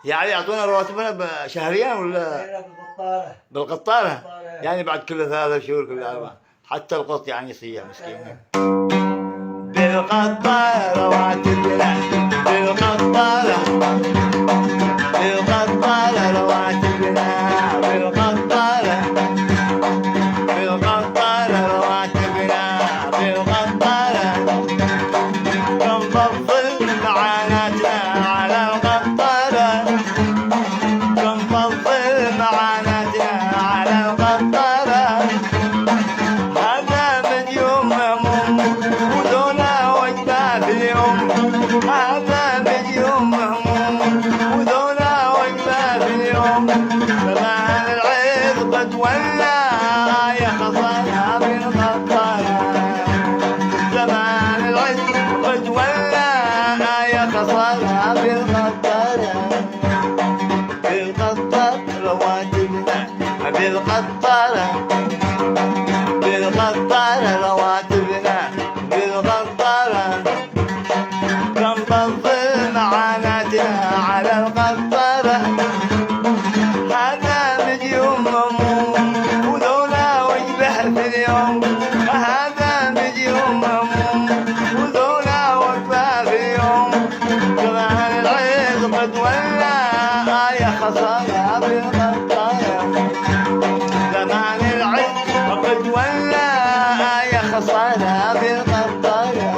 يعني يعطونا رواتبنا شهريا ولا بالقطارة. بالقطارة؟ يعني بعد كل 3 شهور كل 4 حتى القط يعني يصيح مسكين. بالقطارة رواتبنا بالقطارة بالقطارة رواتبنا بالقطارة بالقطارة رواتبنا بالقطارة كم فضل معاناتنا على القطارة كم فضل معاناتنا على القطارة هذا من يوم هموم ودونا وجبة في اليوم هذا من يوم هموم ودونا وجبة في اليوم زمان العيد قد ولى يا خسارة بالقطارة زمان العيد قد ولى يا خسارة بالقطارة بالقطارة رواتبنا بالقطارة بالقطارة رواتبنا بالقطارة كم تنظر معاناتنا على القطارة هذا مليون هموم ودولا وجبه في اليوم هذا مليون هموم ودولا وجبه في اليوم زمان العيد قد ولى يا خسارة بالقطارة زمان العيد قد ولى يا خسارة بالقطارة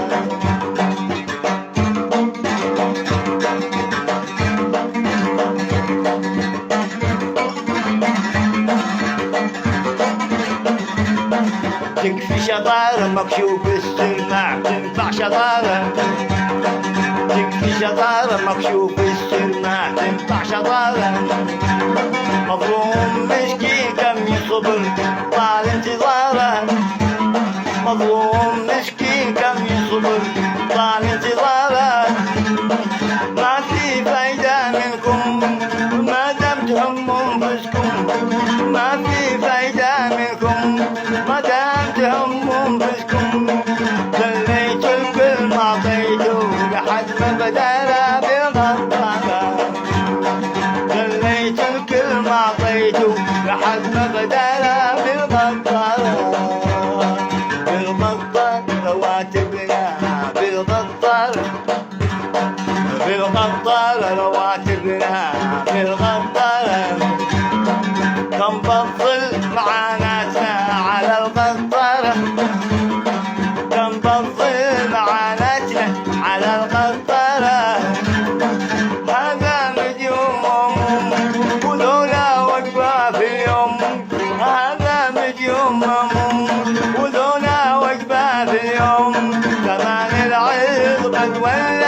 تكفي شطارة مكشوف السماع تنفع شطارة تكفي شطارة مكشوف السماع تنفع شطارة مظلوم مسكين كم يصبر طال انتظاره مظلوم مسكين كم يصبر طال انتظاره ما في فايدة منكم ما دام تهموا انفسكم ما في فايدة منكم ما دام تهموا انفسكم خليتوا الكل ما اعطيتوا لحد ما بدانا بالقطارة خليتوا الكل ما اعطيتوا لحد ما بدانا بالقطارة بالقطارة رواتبنا بالقطارة بالقطارة رواتبنا بالقطارة كم فضل معاناتنا على القطارة كم فضل معاناتنا على القطارة هذا مليون هموم ودولا وجبة في اليوم هذا مليون هموم ودولا وجبة في اليوم زمان العيد قد ولى